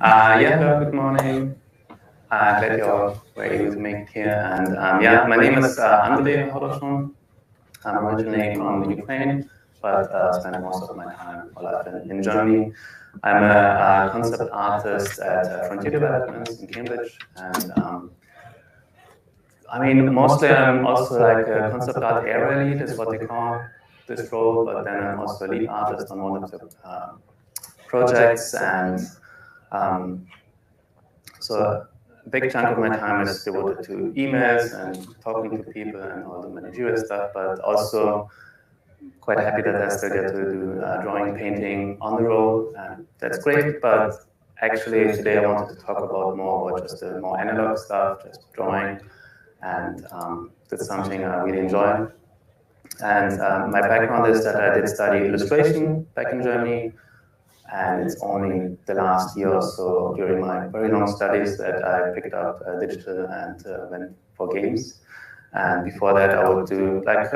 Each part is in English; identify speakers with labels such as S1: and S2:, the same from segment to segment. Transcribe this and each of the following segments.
S1: Yeah, hello, good morning. Glad you all were able to make it here. And yeah, my name is Andrei Horoshon. I'm originally from the Ukraine, but spent most of my time, my life in Germany. I'm a concept artist at Frontier Developments in Cambridge. And I mean, mostly I'm also like a concept art area lead is what they call this role, but then I'm also a lead artist on one of the projects. And so a big chunk of my time is devoted to emails and talking to people and all the managerial stuff, but also quite happy that I still get to do drawing and painting on the road, and that's great. But actually today I wanted to talk about more about just the more analog stuff, just drawing, and that's something I really enjoy. And my background is that I did study illustration back in Germany, and it's only the last year or so during my very long studies that I picked up digital and went for games. And before that, I would do like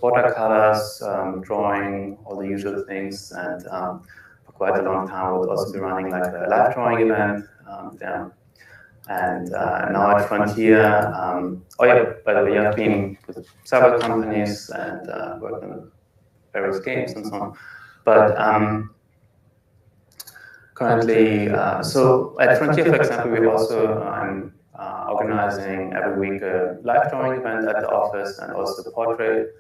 S1: watercolors, drawing, all the usual things. And for quite a long time, I would also be running like a live drawing event there. And now at Frontier, oh yeah, by the way, I've been with several companies and worked on various games and so on. But currently, so at Frontier, for example, we also, I'm organizing every week a live drawing event at the office and also the portrait,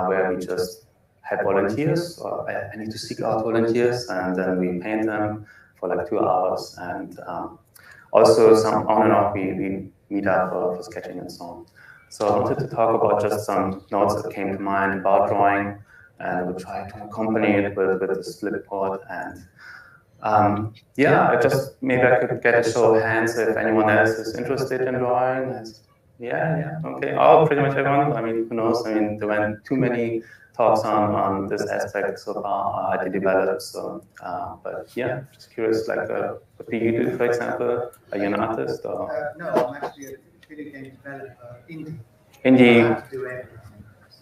S1: where we just have volunteers, or I need to seek out volunteers, and then we paint them for like 2 hours. And also some on and off, we meet up for sketching and so on. So I wanted to talk about just some notes that came to mind about drawing, and we'll try to accompany it with a flipboard. And yeah, I just maybe I could get a show of hands if anyone else is interested in drawing. Yeah, okay. Oh, pretty much everyone. I mean, who knows? I mean, there weren't too many talks on this aspect so far at the develop. So, but yeah, just curious. Like, what do you do, for example? Are you an artist or?
S2: No, I'm actually a video game developer,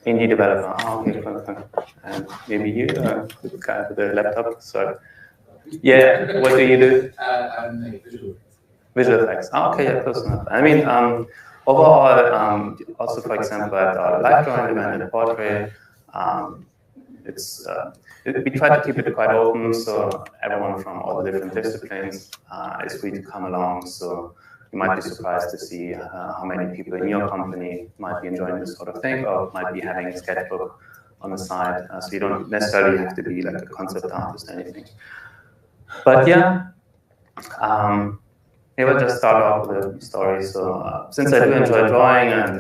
S1: Indie developer. Oh, okay, fun. And maybe you, the guy with the laptop. So. Yeah, what do you do?
S3: I make
S1: Visual effects. Oh, okay, yeah, close enough. I mean, overall, also, for example, at our live drawing event and portrait, we try to keep it quite open, so everyone from all the different disciplines is free to come along. So you might be surprised to see how many people in your company might be enjoying this sort of thing, or might be having a sketchbook on the side. So you don't necessarily have to be like a concept artist or anything. But yeah, maybe I'll just start off with a story. So since I do enjoy drawing, and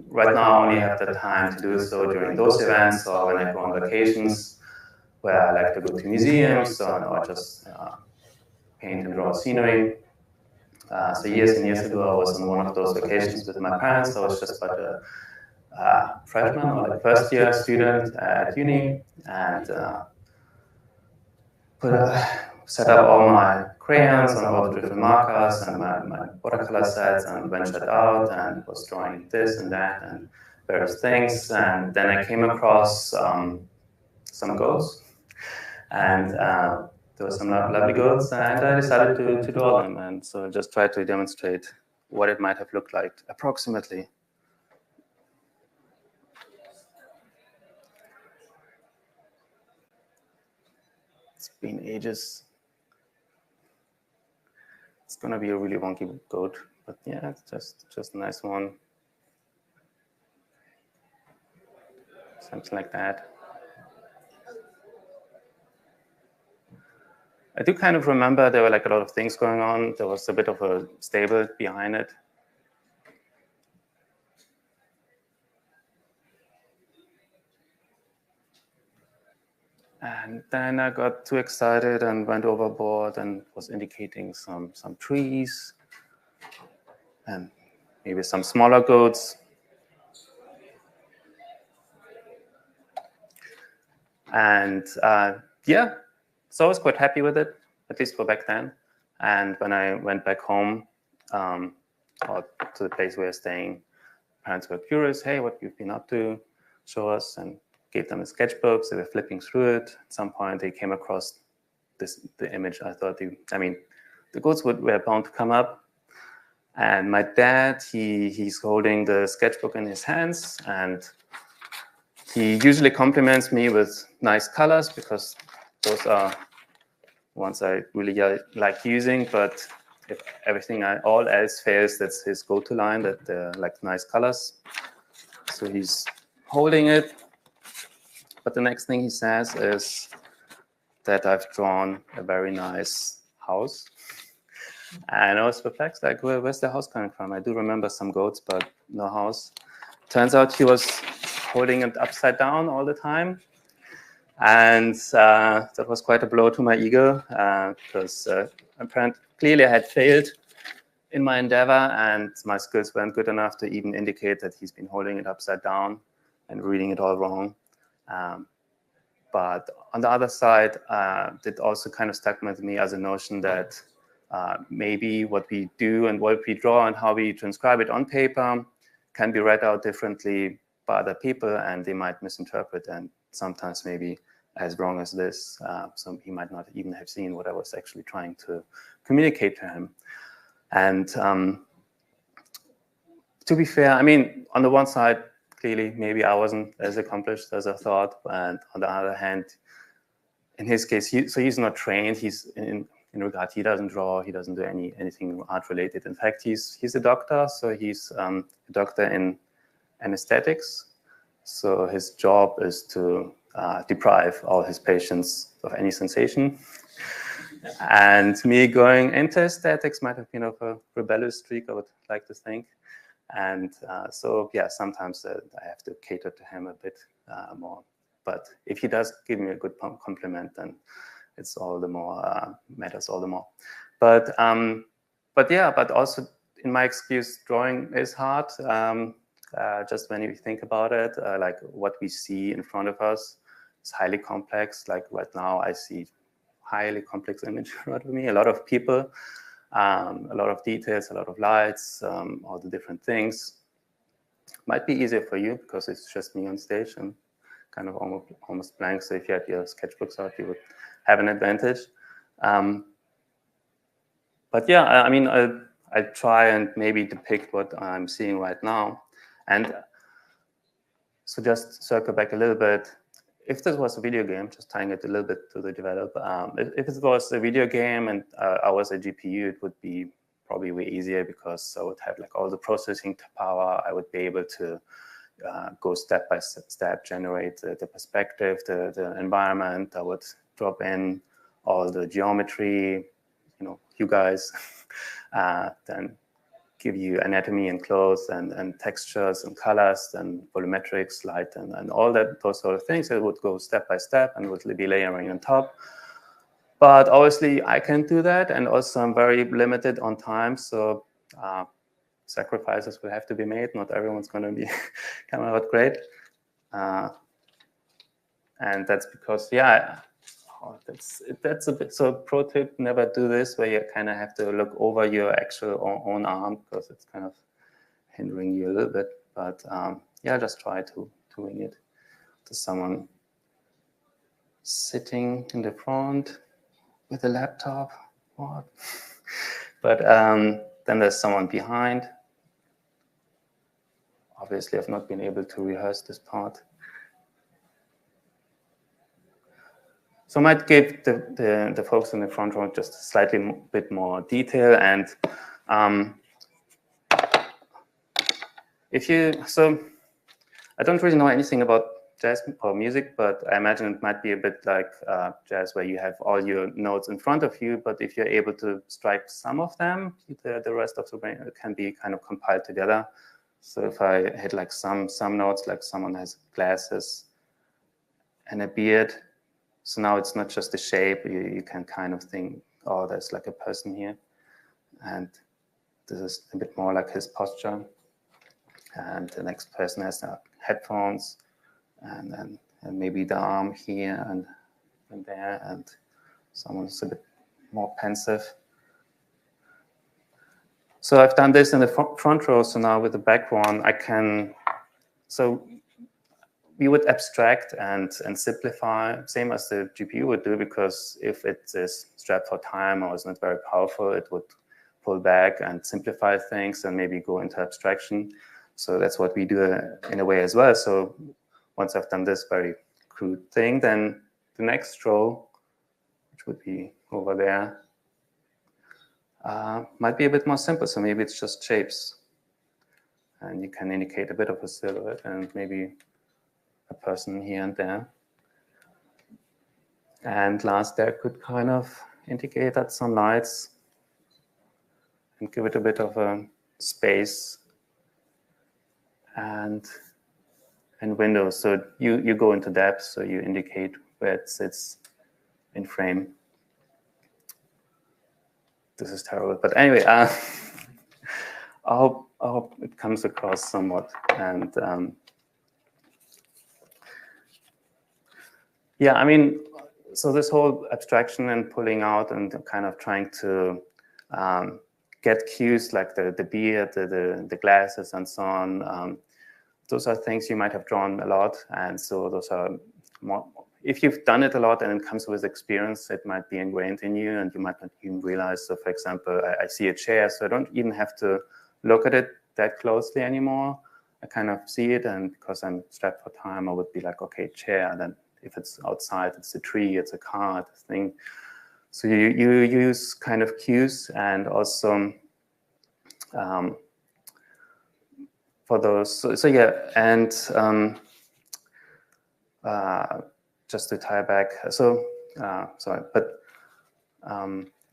S1: right now I only have the time to do so during those events or when I go on vacations, where I like to go to museums or just paint and draw scenery. So years and years ago, I was on one of those vacations with my parents. I was just about a freshman or like first year student at uni, and set up all my crayons and all the different markers and my watercolor sets, and ventured out and was drawing this and that and various things. And then I came across some goats, and there were some lovely goats, and I decided to draw them. And so I just tried to demonstrate what it might have looked like approximately. It's been ages. It's gonna be a really wonky goat, but yeah, it's just a nice one. Something like that. I do kind of remember there were like a lot of things going on. There was a bit of a stable behind it. And then I got too excited and went overboard and was indicating some trees and maybe some smaller goats. And yeah, so I was quite happy with it, at least for back then. And when I went back home, or to the place where I was staying, parents were curious, hey, what you've been up to, show us, and gave them a sketchbook. They were flipping through it. At some point, they came across the image. I thought, the goats were bound to come up. And my dad, he's holding the sketchbook in his hands, and he usually compliments me with nice colors because those are ones I really like using. But if everything all else fails, that's his go-to line, that they're like nice colors. So he's holding it. But the next thing he says is that I've drawn a very nice house. And I was perplexed, like, where's the house coming from? I do remember some goats, but no house. Turns out he was holding it upside down all the time. And that was quite a blow to my ego, because apparently, clearly I had failed in my endeavor, and my skills weren't good enough to even indicate that he's been holding it upside down and reading it all wrong. But on the other side, it also kind of stuck with me as a notion that maybe what we do and what we draw and how we transcribe it on paper can be read out differently by other people, and they might misinterpret, and sometimes maybe as wrong as this. So he might not even have seen what I was actually trying to communicate to him. And to be fair, I mean, on the one side, clearly, maybe I wasn't as accomplished as I thought. And on the other hand, in his case, he's not trained. He's in regard, he doesn't draw. He doesn't do anything art related. In fact, he's a doctor. So he's a doctor in anesthetics. So his job is to deprive all his patients of any sensation. And me going into aesthetics might have been of a rebellious streak, I would like to think. And so, yeah, sometimes I have to cater to him a bit more. But if he does give me a good compliment, then it's all the more, matters all the more. But yeah, but also in my excuse, drawing is hard. Just when you think about it, like what we see in front of us is highly complex. Like right now, I see highly complex image in front of me, a lot of people, a lot of details, a lot of lights, all the different things. Might be easier for you because it's just me on stage and kind of almost blank. So if you had your sketchbooks out, you would have an advantage. But yeah, I mean, I try and maybe depict what I'm seeing right now. And so just circle back a little bit. If this was a video game, just tying it a little bit to the developer, if it was a video game and I was a GPU, it would be probably way easier because I would have like all the processing power. I would be able to go step by step, generate the perspective, the environment. I would drop in all the geometry, you guys, then give you anatomy and clothes and textures and colors and volumetrics, light and all those sort of things. It would go step by step and would be layering on top. But obviously I can't do that, and also I'm very limited on time, so sacrifices will have to be made. Not everyone's going to be come out great, and that's because that's a bit. So pro tip: never do this where you kind of have to look over your actual own arm because it's kind of hindering you a little bit. But yeah, just try to wing it. To someone sitting in the front with a laptop. What? But then there's someone behind. Obviously, I've not been able to rehearse this part. So I might give the folks in the front row just a slightly bit more detail. And so I don't really know anything about jazz or music, but I imagine it might be a bit like jazz where you have all your notes in front of you, but if you're able to strike some of them, the rest of the brain can be kind of compiled together. So if I hit like some notes, like someone has glasses and a beard, so now it's not just the shape, you can kind of think, oh, there's like a person here. And this is a bit more like his posture. And the next person has headphones, and maybe the arm here and there, and someone's a bit more pensive. So I've done this in the front row, so now with the back one, I can, so we would abstract and simplify, same as the GPU would do, because if it is strapped for time or is not very powerful, it would pull back and simplify things and maybe go into abstraction. So that's what we do in a way as well. So once I've done this very crude thing, then the next row, which would be over there, might be a bit more simple. So maybe it's just shapes. And you can indicate a bit of a silhouette and maybe a person here and there. And last there could kind of indicate that some lights and give it a bit of a space and windows. So you go into depth, so you indicate where it sits in frame. This is terrible, but anyway, I hope it comes across somewhat. And yeah, I mean, so this whole abstraction and pulling out and kind of trying to get cues like the beard, the glasses, and so on. Those are things you might have drawn a lot, and so those are more. If you've done it a lot and it comes with experience, it might be ingrained in you, and you might not even realize. So, for example, I see a chair, so I don't even have to look at it that closely anymore. I kind of see it, and because I'm strapped for time, I would be like, okay, chair. And then if it's outside, it's a tree, it's a car, it's a thing. So you use kind of cues, and also for those. So yeah, and just to tie back. So sorry, but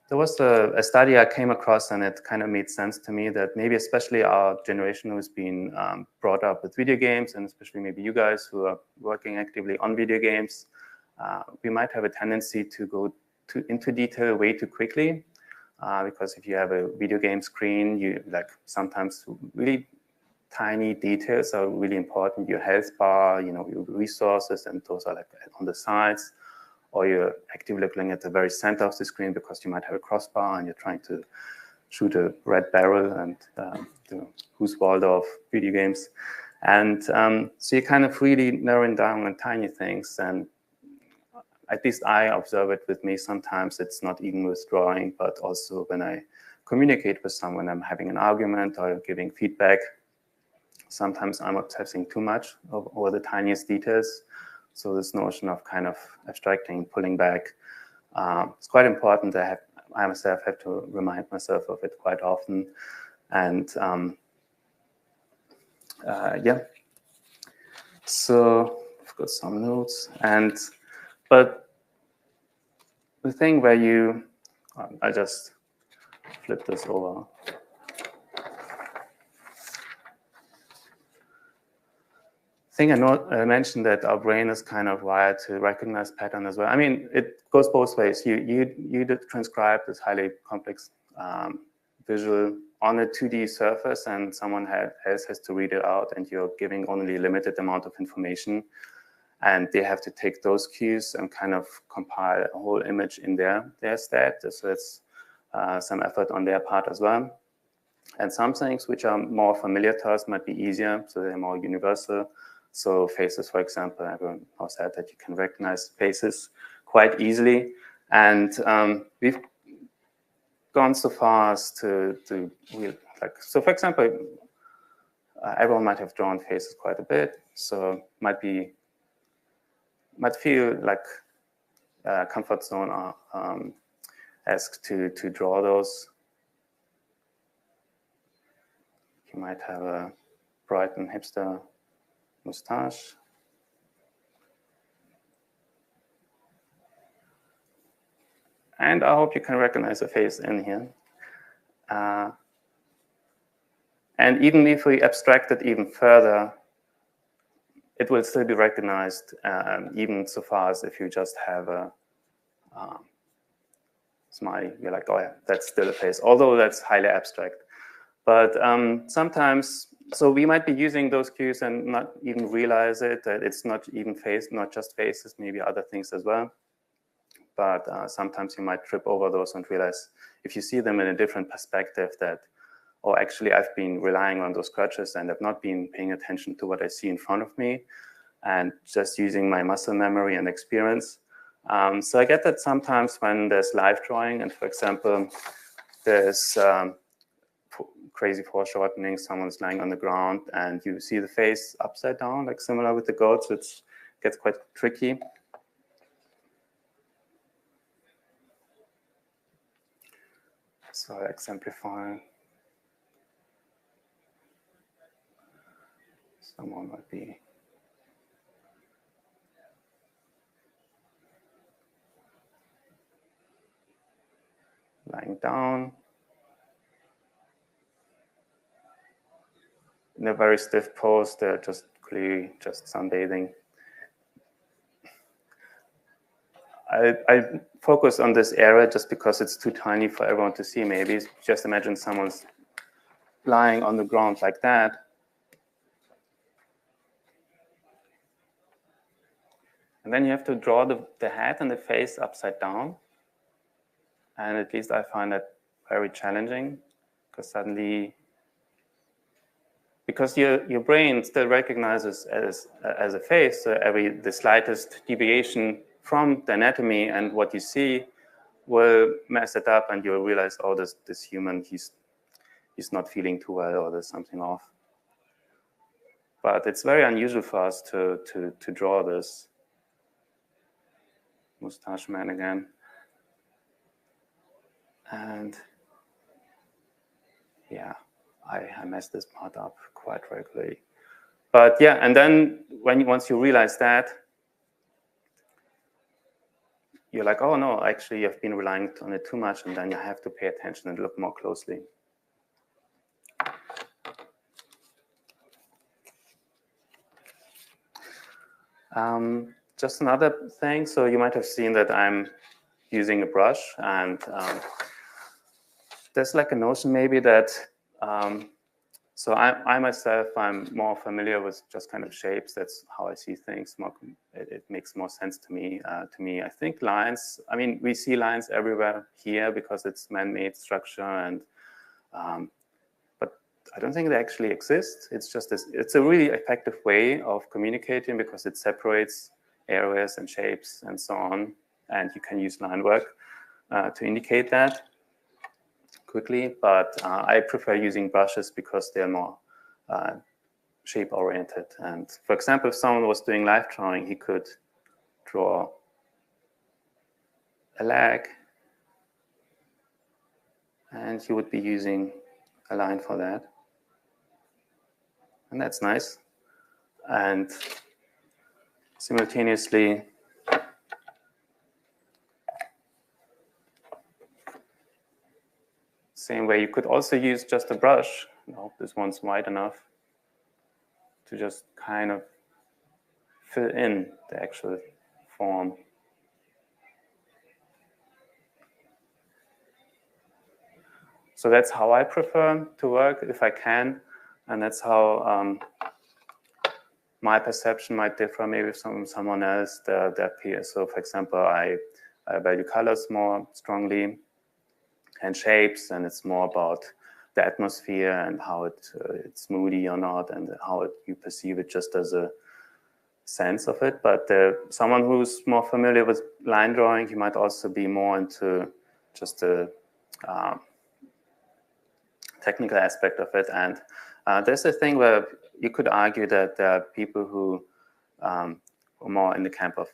S1: there was a study I came across, and it kind of made sense to me that maybe especially our generation who's been brought up with video games, and especially maybe you guys who are working actively on video games, we might have a tendency to go into detail way too quickly. Because if you have a video game screen, you like sometimes really tiny details are really important. Your health bar, your resources, and those are like on the sides. Or you're actively looking at the very center of the screen because you might have a crossbar and you're trying to shoot a red barrel and who's Waldo of video games. And so you're kind of really narrowing down on tiny things. And at least I observe it with me. Sometimes it's not even with drawing, but also when I communicate with someone, I'm having an argument or giving feedback. Sometimes I'm obsessing too much over the tiniest details. So this notion of kind of abstracting, pulling back, it's quite important. I myself have to remind myself of it quite often. And yeah, so I've got some notes. But the thing where I just flip this over. I think I mentioned that our brain is kind of wired to recognize pattern as well. I mean, it goes both ways. You transcribe this highly complex visual on a 2D surface, and someone else has to read it out, and you're giving only a limited amount of information. And they have to take those cues and kind of compile a whole image in their stat. So it's some effort on their part as well. And some things which are more familiar to us might be easier, so they're more universal. So faces, for example, everyone knows that you can recognize faces quite easily. And we've gone so far as to so for example, everyone might have drawn faces quite a bit. So might feel like a comfort zone or asked to draw those. You might have a Brighton hipster mustache. And I hope you can recognize a face in here. And even if we abstract it even further, it will still be recognized, even so far as if you just have a smiley, you're like, oh yeah, that's still a face, although that's highly abstract. But sometimes, so we might be using those cues and not even realize it, that it's not even not just faces, maybe other things as well. But sometimes you might trip over those and realize, if you see them in a different perspective, that, oh, actually I've been relying on those crutches and have not been paying attention to what I see in front of me. and just using my muscle memory and experience. So I get that sometimes when there's live drawing, and for example, there's crazy foreshortening, someone's lying on the ground, and you see the face upside down, like similar with the goat, so it gets quite tricky. So I exemplify. Someone might be lying down in a very stiff pose. They're just clearly just sunbathing. I focus on this area just because it's too tiny for everyone to see. Maybe just imagine someone's lying on the ground like that. And then you have to draw the head and the face upside down. And at least I find that very challenging, because suddenly, because your brain still recognizes as a face, so the slightest deviation from the anatomy and what you see will mess it up, and you'll realize, oh, this human, he's not feeling too well, or there's something off. But it's very unusual for us to draw this. Mustache man again. And yeah, I mess this part up quite regularly. But yeah, and then once you realize that, you're like, oh no, actually I've been relying on it too much, and then you have to pay attention and look more closely. Just another thing, so you might have seen that I'm using a brush, and there's like a notion maybe that, so I myself, I'm more familiar with just kind of shapes. That's how I see things. It makes more sense to me. I think lines, I mean, we see lines everywhere here because it's man-made structure, and but I don't think they actually exist. It's just it's a really effective way of communicating because it separates areas and shapes and so on. And you can use line work to indicate that quickly, but I prefer using brushes because they're more shape-oriented. And for example, if someone was doing live drawing, he could draw a leg, and he would be using a line for that. And that's nice. And simultaneously, same way, you could also use just a brush. I hope this one's wide enough to just kind of fill in the actual form. So that's how I prefer to work if I can, and that's how my perception might differ maybe from someone else, their peers. So for example, I value colors more strongly and shapes, and it's more about the atmosphere and how it's moody or not, and how you perceive it just as a sense of it. But someone who's more familiar with line drawing, he might also be more into just the technical aspect of it. And there's a thing where you could argue that there are people who are more in the camp of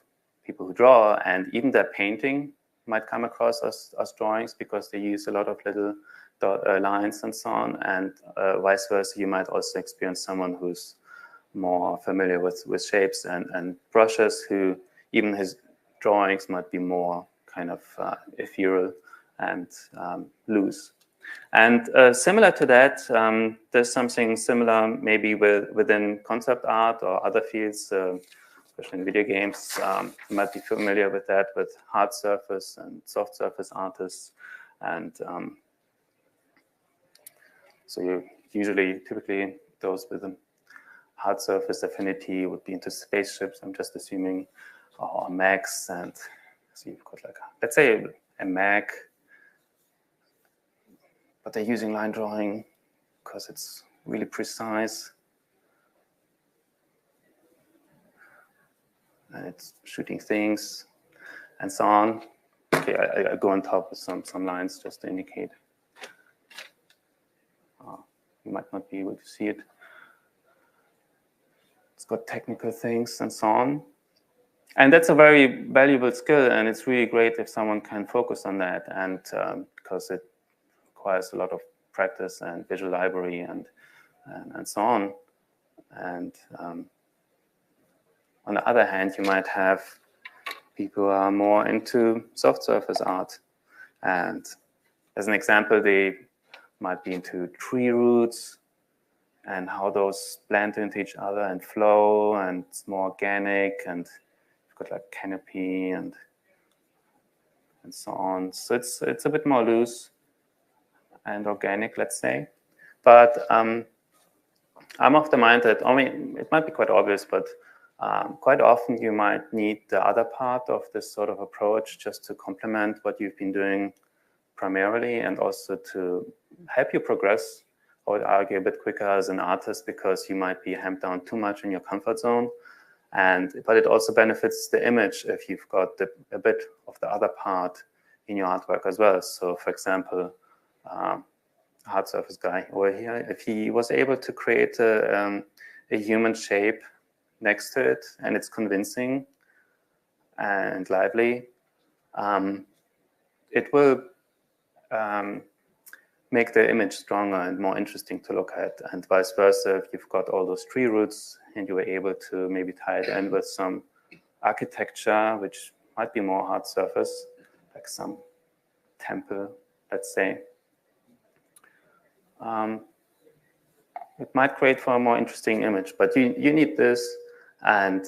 S1: people who draw, and even their painting might come across as drawings because they use a lot of little lines and so on, and vice versa. You might also experience someone who's more familiar with shapes and brushes, who even his drawings might be more kind of ethereal and loose. And similar to that, there's something similar maybe within concept art or other fields, especially in video games. You might be familiar with that, with hard surface and soft surface artists. And so you typically those with a hard surface affinity would be into spaceships, I'm just assuming, or mechs. And so you've got like, let's say a mech, but they're using line drawing because it's really precise. and it's shooting things and so on. Okay, I go on top with some lines just to indicate. You might not be able to see it. It's got technical things and so on. And that's a very valuable skill, and it's really great if someone can focus on that, and because it requires a lot of practice and visual library and so on. And on the other hand, you might have people who are more into soft surface art. And as an example, they might be into tree roots and how those blend into each other and flow, and it's more organic, and you've got like canopy and so on. So it's a bit more loose and organic, let's say. But I'm of the mind that, I mean, it might be quite obvious, but quite often you might need the other part of this sort of approach just to complement what you've been doing primarily, and also to help you progress, I would argue, a bit quicker as an artist, because you might be hemmed down too much in your comfort zone. But it also benefits the image if you've got a bit of the other part in your artwork as well. So for example, hard surface guy over here, if he was able to create a human shape next to it, and it's convincing and lively, it will make the image stronger and more interesting to look at, and vice versa. If you've got all those tree roots and you were able to maybe tie it in with some architecture, which might be more hard surface, like some temple, let's say, it might create for a more interesting image. But you need this, and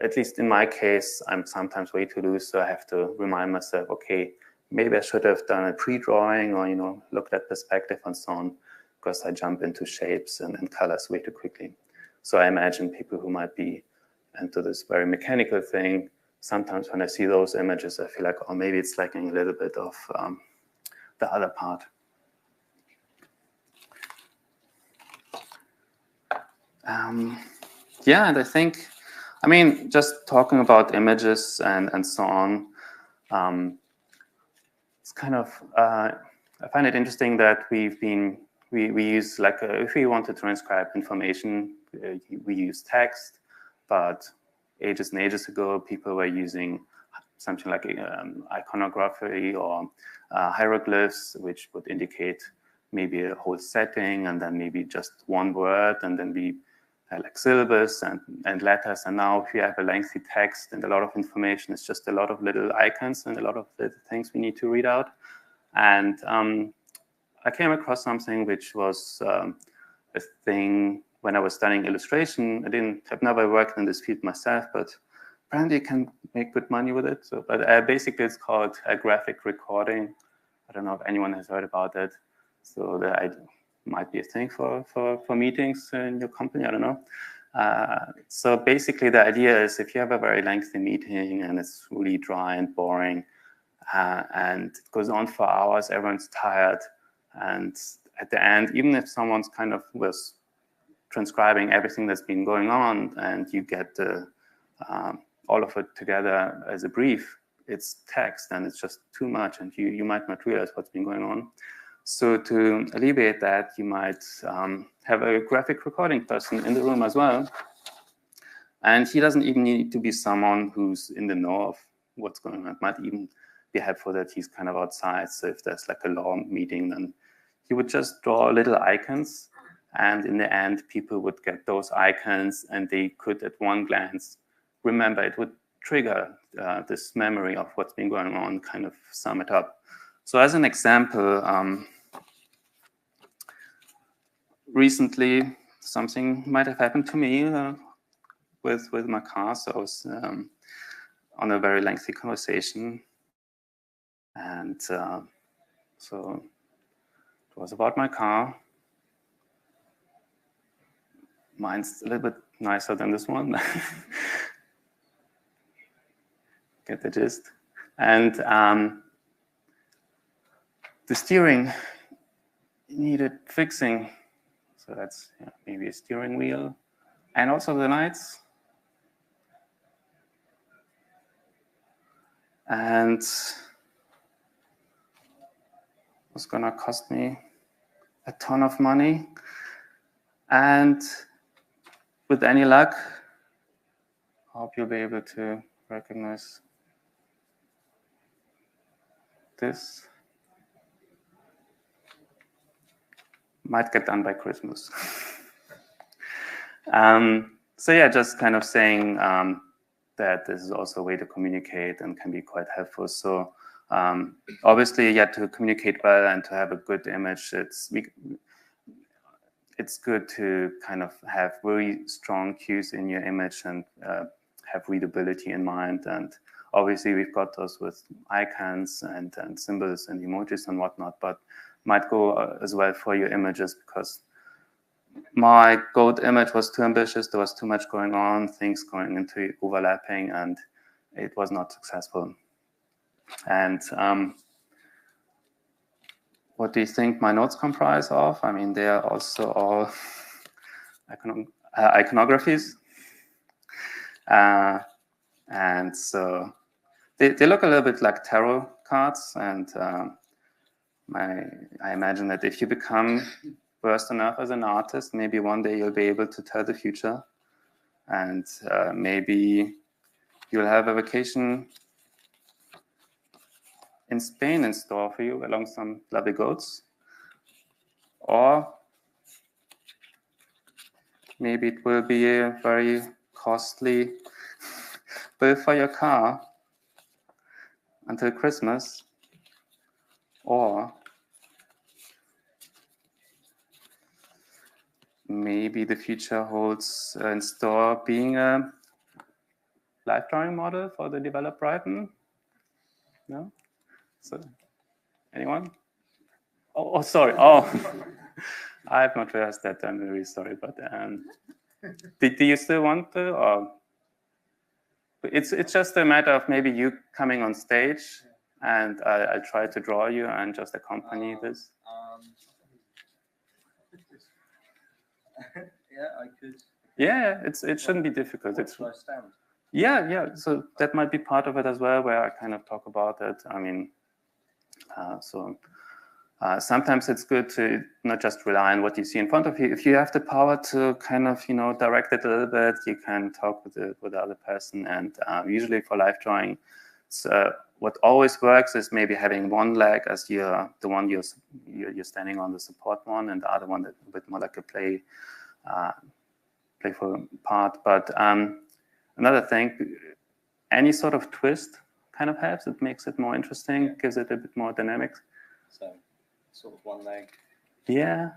S1: at least in my case, I'm sometimes way too loose, so I have to remind myself, okay, maybe I should have done a pre-drawing, or looked at perspective and so on, because I jump into shapes and colors way too quickly. So I imagine people who might be into this very mechanical thing, sometimes when I see those images, I feel like, oh, maybe it's lacking a little bit of the other part. Yeah, and I think, I mean, just talking about images and so on, it's kind of, I find it interesting that we use, like, if we want to transcribe information, we use text, but ages and ages ago, people were using something like iconography or hieroglyphs, which would indicate maybe a whole setting, and then maybe just one word, and then we like syllables and letters. And now if you have a lengthy text and a lot of information, it's just a lot of little icons and a lot of little things we need to read out. And I came across something which was a thing when I was studying illustration. I've never worked in this field myself, but apparently you can make good money with it. So, but basically it's called a graphic recording. I don't know if anyone has heard about it. So that might be a thing for meetings in your company, I don't know. So basically the idea is, if you have a very lengthy meeting and it's really dry and boring, and it goes on for hours, everyone's tired, and at the end, even if someone's kind of was transcribing everything that's been going on, and you get all of it together as a brief, it's text and it's just too much, and you might not realize what's been going on. So to alleviate that, you might have a graphic recording person in the room as well. And he doesn't even need to be someone who's in the know of what's going on. It might even be helpful that he's kind of outside. So if there's like a long meeting, then he would just draw little icons. And in the end, people would get those icons, and they could, at one glance, remember. It would trigger this memory of what's been going on, kind of sum it up. So as an example, recently, something might have happened to me with my car. So I was on a very lengthy conversation, and so it was about my car. Mine's a little bit nicer than this one. Get the gist. And the steering needed fixing. So that's maybe a steering wheel. And also the lights. And it's going to cost me a ton of money. And with any luck, I hope you'll be able to recognize this. Might get done by Christmas. So yeah, just kind of saying that this is also a way to communicate and can be quite helpful. So obviously, yeah, to communicate well and to have a good image, it's good to kind of have very strong cues in your image and have readability in mind. And obviously, we've got those with icons and symbols and emojis and whatnot, but might go as well for your images, because my goat image was too ambitious. There was too much going on, things going into overlapping, and it was not successful. And what do you think my notes comprise of? I mean, they are also all iconographies. And so they look a little bit like tarot cards. And I imagine that if you become versed enough as an artist, maybe one day you'll be able to tell the future. And maybe you'll have a vacation in Spain in store for you along some lovely goats. Or maybe it will be a very costly bill for your car until Christmas. Or maybe the future holds in store being a live drawing model for the Develop Brighton. No? So, anyone? Oh, sorry. Oh, I have not realized that. I'm really sorry. But do you still want to? Or it's just a matter of maybe you coming on stage, and I'll try to draw you and just accompany this.
S3: Yeah, I could.
S1: Yeah, it shouldn't be difficult.
S3: It's I stand.
S1: Yeah. So that might be part of it as well, where I kind of talk about it. I mean, sometimes it's good to not just rely on what you see in front of you. If you have the power to kind of, direct it a little bit, you can talk with the other person. And usually for live drawing, what always works is maybe having one leg as the one you're standing on, the support one, and the other one a bit more like a playful part. But another thing, any sort of twist kind of helps. It makes it more interesting, gives it a bit more dynamic.
S3: So, sort of one leg.
S1: Yeah.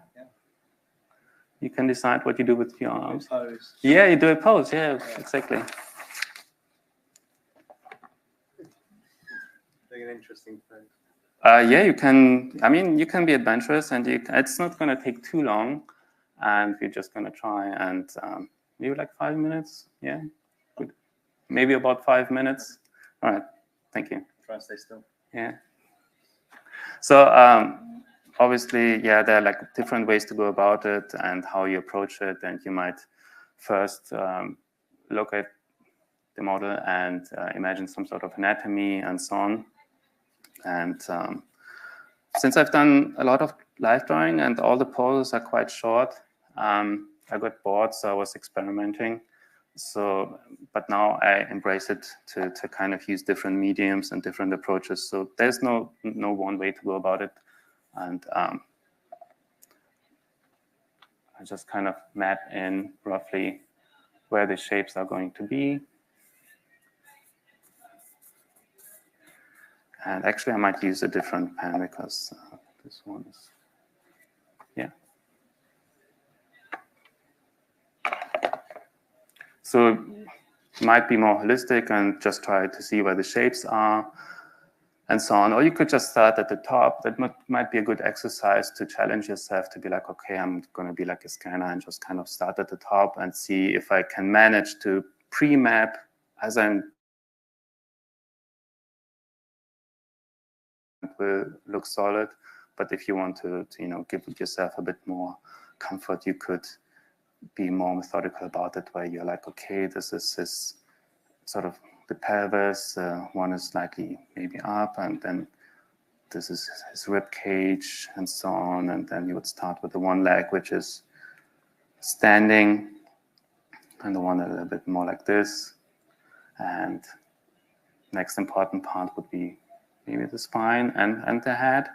S1: You can decide what you do with your arms.
S3: Pose.
S1: Yeah, you do a pose. Yeah, exactly.
S3: Doing an interesting pose.
S1: Yeah, you can. I mean, you can be adventurous, and it's not going to take too long, and we're just going to try and maybe like 5 minutes. Yeah, good. Maybe about 5 minutes. All right. Thank you.
S3: Try and stay still.
S1: Yeah. So obviously, yeah, there are like different ways to go about it and how you approach it. And you might first look at the model and imagine some sort of anatomy and so on. And since I've done a lot of live drawing and all the poses are quite short, I got bored, so I was experimenting. So, but now I embrace it to kind of use different mediums and different approaches. So there's no one way to go about it. And I just kind of map in roughly where the shapes are going to be. And actually, I might use a different pen because this one is, yeah. So it might be more holistic and just try to see where the shapes are and so on. Or you could just start at the top. That might be a good exercise to challenge yourself to be like, okay, I'm going to be like a scanner and just kind of start at the top and see if I can manage to pre-map as I'm will look solid. But if you want to give yourself a bit more comfort, you could be more methodical about it, where you're like, okay, this is sort of the pelvis, one is slightly maybe up, and then this is his rib cage and so on. And then you would start with the one leg, which is standing, and the one a little bit more like this. And next important part would be maybe the spine and the head.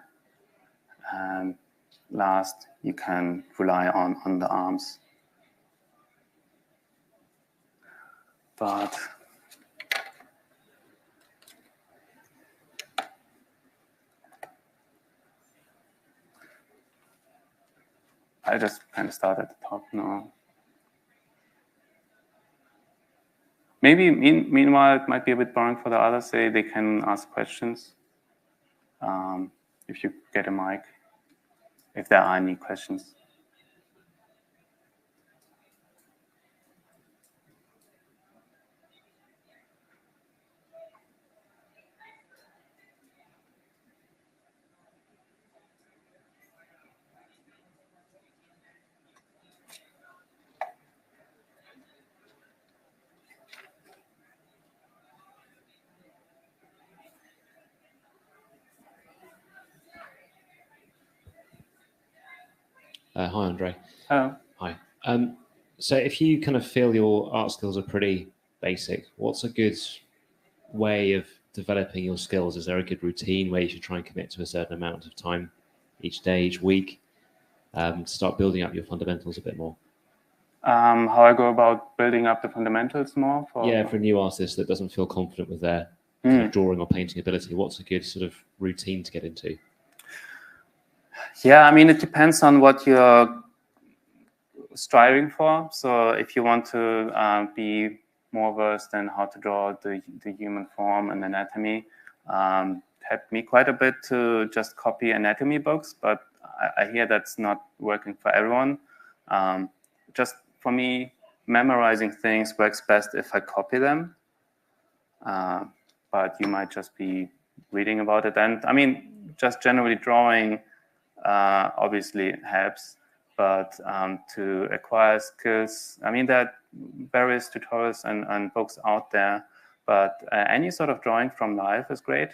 S1: And last, you can rely on the arms. But I just kind of start at the top now. Maybe meanwhile, it might be a bit boring for the others. They can ask questions if you get a mic, if there are any questions.
S4: Hi, Andre.
S1: Hello.
S4: Hi. So if you kind of feel your art skills are pretty basic, what's a good way of developing your skills? Is there a good routine where you should try and commit to a certain amount of time each day, each week, to start building up your fundamentals a bit more?
S1: How I go about building up the fundamentals more?
S4: For a new artist that doesn't feel confident with their kind of drawing or painting ability, what's a good sort of routine to get into?
S1: Yeah, I mean, it depends on what you're striving for. So if you want to be more versed in how to draw the human form and anatomy, helped me quite a bit to just copy anatomy books, but I hear that's not working for everyone. Just for me, memorizing things works best if I copy them. But you might just be reading about it. And I mean, just generally drawing obviously helps, but to acquire skills, I mean, there are various tutorials and books out there, but any sort of drawing from life is great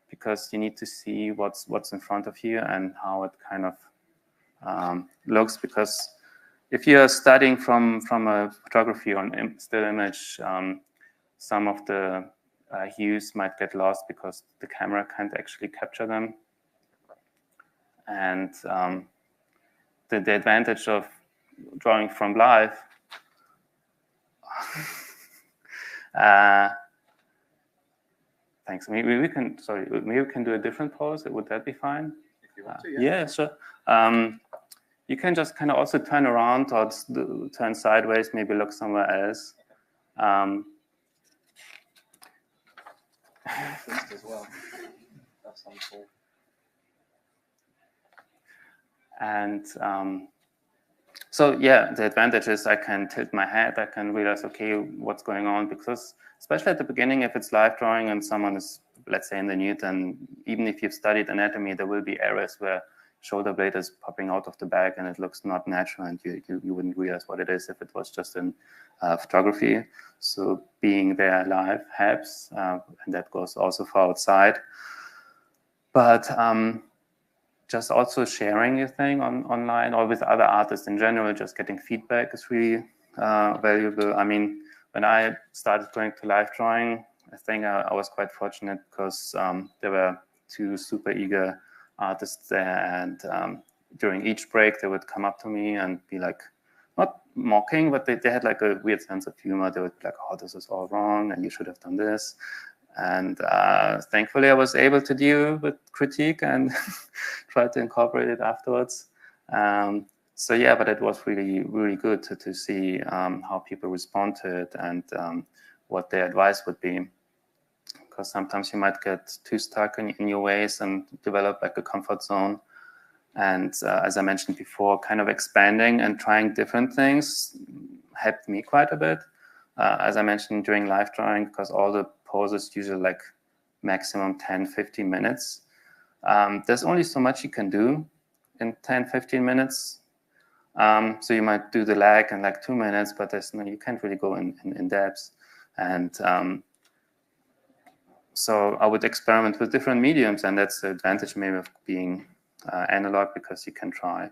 S1: because you need to see what's in front of you and how it kind of looks. Because if you're studying from a photography or still image, some of the hues might get lost because the camera can't actually capture them. And the advantage of drawing from life thanks. Maybe we can do a different pose. Would that be fine?
S3: If you want to,
S1: yeah, sure. You can just kind of also turn around or turn sideways, maybe look somewhere else.
S3: as well. That's cool.
S1: And so yeah, the advantage is I can tilt my head. I can realize, okay, what's going on? Because especially at the beginning, if it's live drawing and someone is, let's say, in the nude, then even if you've studied anatomy, there will be areas where shoulder blade is popping out of the back and it looks not natural, and you wouldn't realize what it is if it was just in photography. So being there live helps, and that goes also for outside. But just also sharing your thing online or with other artists in general, just getting feedback is really valuable. I mean, when I started going to live drawing, I think I was quite fortunate because there were two super eager artists there, and during each break they would come up to me and be like, not mocking, but they had like a weird sense of humor. They would be like, oh, this is all wrong and you should have done this. And thankfully I was able to deal with critique and try to incorporate it afterwards. So yeah, but it was really, really good to see how people respond to it and what their advice would be. Because sometimes you might get too stuck in your ways and develop like a comfort zone. And as I mentioned before, kind of expanding and trying different things helped me quite a bit. As I mentioned during live drawing, because all the poses usually like maximum 10-15 minutes. There's only so much you can do in 10-15 minutes. So you might do the leg in like 2 minutes, but there's no, you can't really go in depth. And so I would experiment with different mediums, and that's the advantage maybe of being analog, because you can try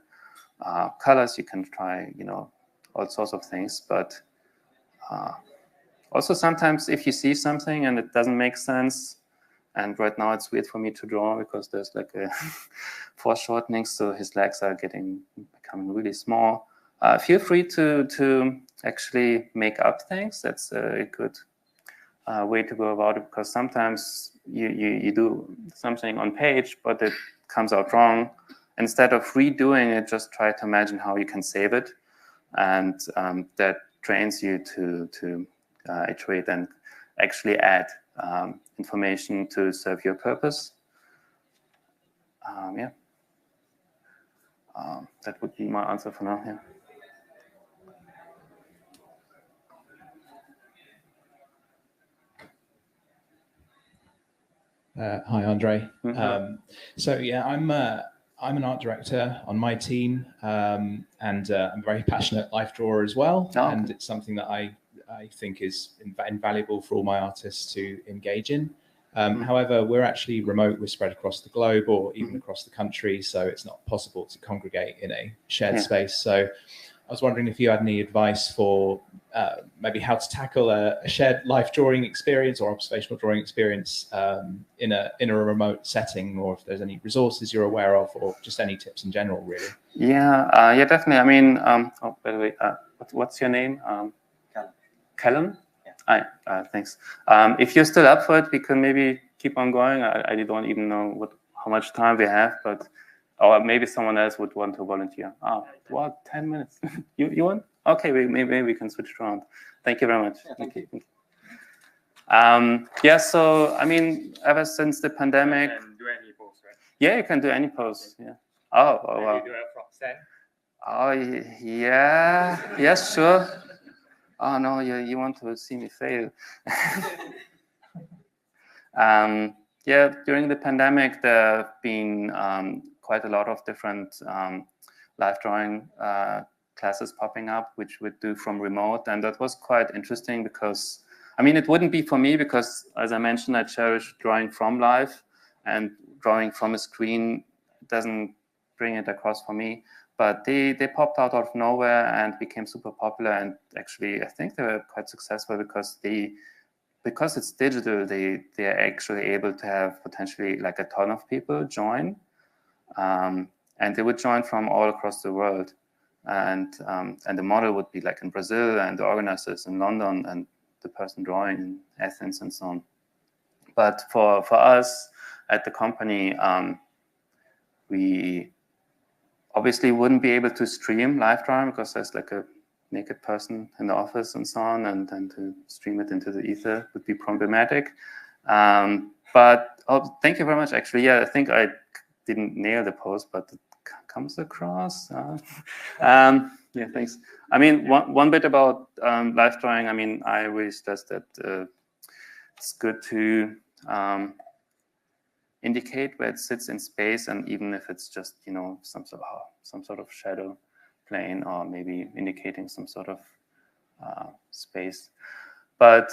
S1: colors, you can try, you know, all sorts of things. But also sometimes if you see something and it doesn't make sense, and right now it's weird for me to draw because there's like a foreshortening, so his legs are becoming really small. Feel free to actually make up things. That's a good way to go about it, because sometimes you do something on page, but it comes out wrong. Instead of redoing it, just try to imagine how you can save it, and that trains you to iterate and actually add information to serve your purpose. Yeah, that would be my answer for now. Yeah.
S5: Hi, Andre.
S1: Mm-hmm.
S5: So yeah, I'm an art director on my team, and I'm a very passionate life drawer as well.
S1: Oh, okay.
S5: And it's something that I think is invaluable for all my artists to engage in. However, we're actually remote. We're spread across the globe or even across the country, so it's not possible to congregate in a shared space. So I was wondering if you had any advice for maybe how to tackle a shared life drawing experience or observational drawing experience in a remote setting, or if there's any resources you're aware of, or just any tips in general, really.
S1: Yeah, yeah, definitely. I mean, oh, by the way, what's your name? Callum? Yeah. Thanks. If you're still up for it, we can maybe keep on going. I don't even know how much time we have, but or maybe someone else would want to volunteer. What? 10 minutes? you want? Okay, maybe we can switch around. Thank you very much. Yeah, thank you. Yeah. So I mean, ever since the pandemic.
S3: You can do any pose, right?
S1: Yeah, you can do any pose. Yeah. Oh wow.
S3: You do it from stand.
S1: Oh yeah. Yes, sure. Oh no, you want to see me fail. Yeah, during the pandemic, there have been quite a lot of different live drawing classes popping up, which we'd do from remote. And that was quite interesting because, I mean, it wouldn't be for me because, as I mentioned, I cherish drawing from life, and drawing from a screen doesn't bring it across for me. But they popped out of nowhere and became super popular. And actually, I think they were quite successful because it's digital, they're actually able to have potentially like a ton of people join. And they would join from all across the world. And the model would be like in Brazil, and the organizers in London, and the person drawing in Athens and so on. But for us at the company, we obviously wouldn't be able to stream live drawing because there's like a naked person in the office and so on, and then to stream it into the ether would be problematic. But thank you very much. Actually, yeah, I think I didn't nail the pose, but it comes across. Yeah, thanks. I mean, one bit about live drawing. I mean, I really stress that it's good to indicate where it sits in space, and even if it's just, you know, some sort of shadow plane, or maybe indicating some sort of space. But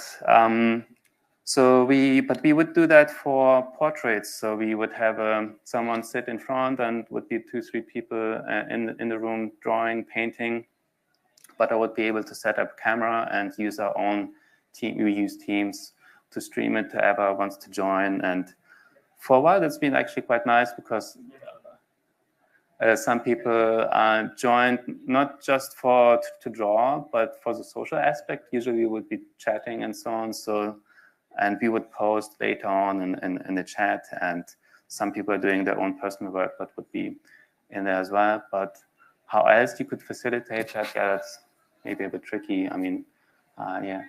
S1: we would do that for portraits. So we would have someone sit in front, and would be 2-3 people in the room drawing, painting. But I would be able to set up camera and use our own team. We use Teams to stream it to whoever wants to join. And for a while, it's been actually quite nice because some people joined not just to draw, but for the social aspect. Usually we would be chatting and so on. And we would post later on in the chat, and some people are doing their own personal work, but would be in there as well. But how else you could facilitate that? Yeah, that's maybe a bit tricky. I mean, yeah,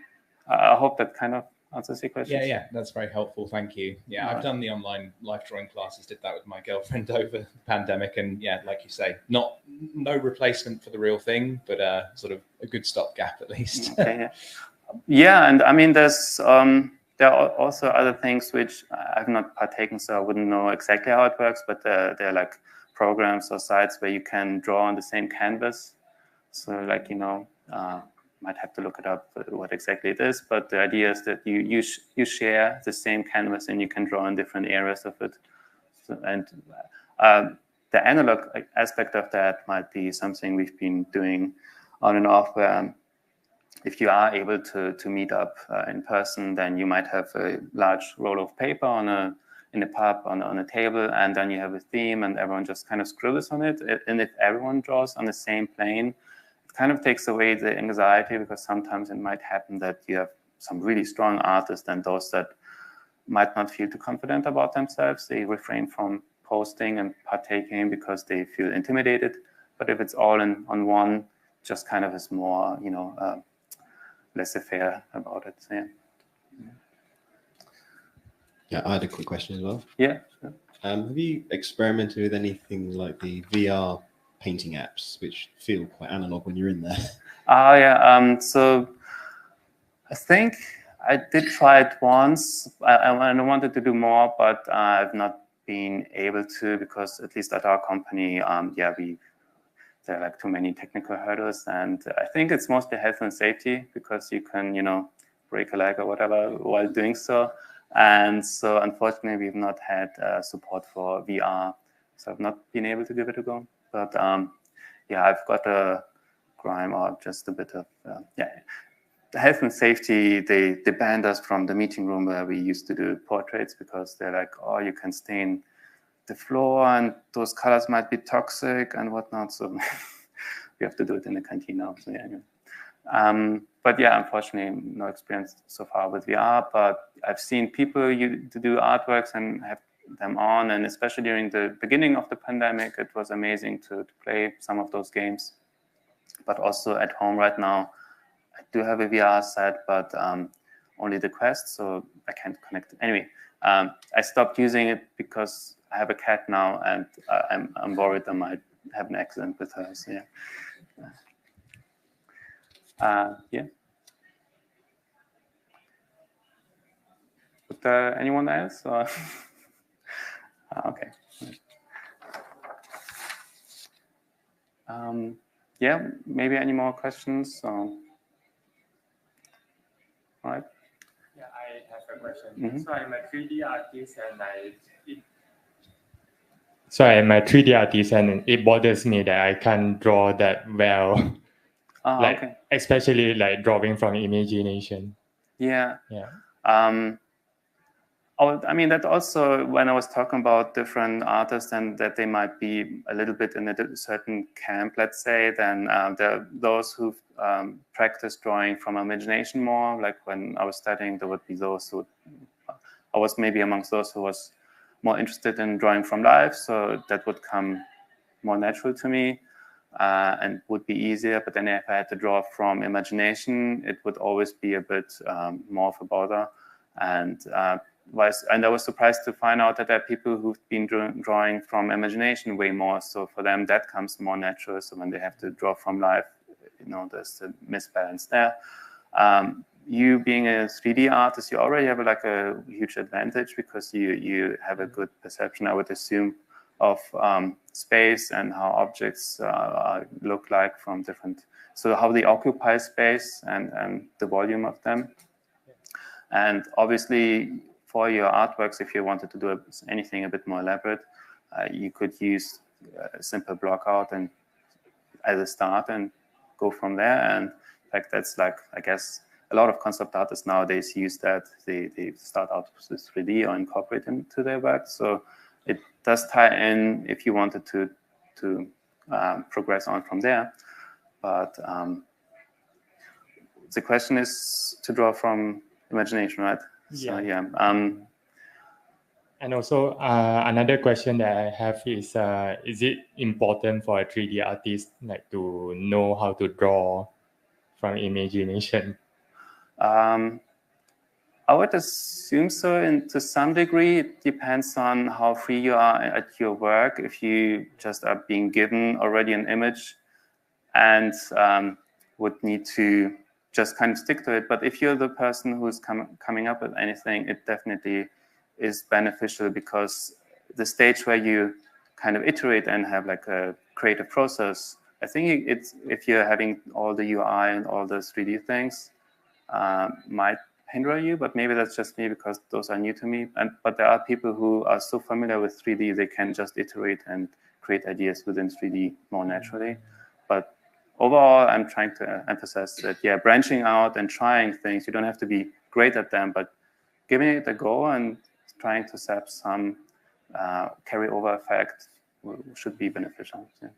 S1: I hope that kind of answers your question.
S5: Yeah, that's very helpful. Thank you. Yeah, I've done the online live drawing classes, did that with my girlfriend over the pandemic. And yeah, like you say, no replacement for the real thing, but sort of a good stopgap at least.
S1: Okay. Yeah, and I mean, there are also other things which I've not partaken, so I wouldn't know exactly how it works, but there are like programs or sites where you can draw on the same canvas. So like, you know, might have to look it up what exactly it is, but the idea is that you share the same canvas and you can draw in different areas of it. So, and the analog aspect of that might be something we've been doing on and off, where if you are able to meet up in person, then you might have a large roll of paper in a pub on a table, and then you have a theme and everyone just kind of scribbles on it. And if everyone draws on the same plane, it kind of takes away the anxiety, because sometimes it might happen that you have some really strong artists and those that might not feel too confident about themselves. They refrain from posting and partaking because they feel intimidated. But if it's all on one, just kind of is more, laissez-faire about it. So, yeah.
S6: Yeah, I had a quick question as well.
S1: Yeah. Sure.
S6: Have you experimented with anything like the VR painting apps, which feel quite analog when you're in there?
S1: Yeah. So I think I did try it once. I wanted to do more, but I've not been able to, because at least at our company, there are like too many technical hurdles, and I think it's mostly health and safety, because you can, break a leg or whatever while doing so. And so unfortunately, we've not had support for VR, so I've not been able to give it a go. But I've got a grime or just a bit of the health and safety. They banned us from the meeting room where we used to do portraits, because they're like, oh, you can stain the floor and those colors might be toxic and whatnot. So we have to do it in the canteen now. So but yeah, unfortunately, no experience so far with VR. But I've seen people to do artworks and have them on, and especially during the beginning of the pandemic, it was amazing to play some of those games. But also at home right now, I do have a VR set, but only the Quest, so I can't connect it. Anyway, I stopped using it because I have a cat now, and I'm worried I might have an accident with her. So yeah. Would anyone else? Or okay. Yeah, maybe any more questions? All right.
S7: Yeah, I have a question. So I'm a 3D artist, and it bothers me that I can't draw that well.
S1: Okay.
S7: Especially like drawing from imagination.
S1: Yeah.
S7: Yeah.
S1: I mean, that also, when I was talking about different artists and that they might be a little bit in a certain camp, let's say, then there are those who practice drawing from imagination more. Like when I was studying, there would be those who, I was maybe amongst those who was more interested in drawing from life. So that would come more natural to me and would be easier. But then if I had to draw from imagination, it would always be a bit more of a bother. And I was surprised to find out that there are people who've been drawing from imagination way more. So for them, that comes more natural. So when they have to draw from life, there's a misbalance there. You being a 3D artist, you already have like a huge advantage, because you have a good perception, I would assume, of space and how objects look like from different, so how they occupy space and the volume of them. And obviously, for your artworks, if you wanted to do anything a bit more elaborate, you could use a simple block out and as a start and go from there. And in fact, that's like, I guess, a lot of concept artists nowadays use that. They start out with 3D or incorporate into their work. So it does tie in if you wanted to progress on from there. But the question is to draw from imagination, right?
S7: Yeah.
S1: So, yeah.
S7: And also another question that I have is it important for a 3D artist to know how to draw from imagination?
S1: I would assume so, and to some degree. It depends on how free you are at your work. If you just are being given already an image and would need to just kind of stick to it. But if you're the person who's coming up with anything, it definitely is beneficial, because the stage where you kind of iterate and have like a creative process, I think it's if you're having all the UI and all the 3D things, might hinder you, but maybe that's just me because those are new to me. But there are people who are so familiar with 3D, they can just iterate and create ideas within 3D more naturally. But overall, I'm trying to emphasize that, yeah, branching out and trying things, you don't have to be great at them, but giving it a go and trying to set some carryover effect should be beneficial. Yeah.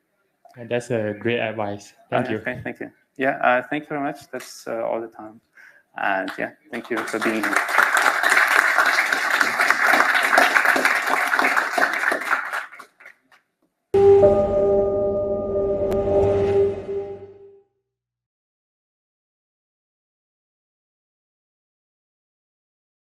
S7: And that's a great advice. Thank you.
S1: Okay, thank you. Yeah, thank you very much. That's all the time. And yeah, thank you for being here.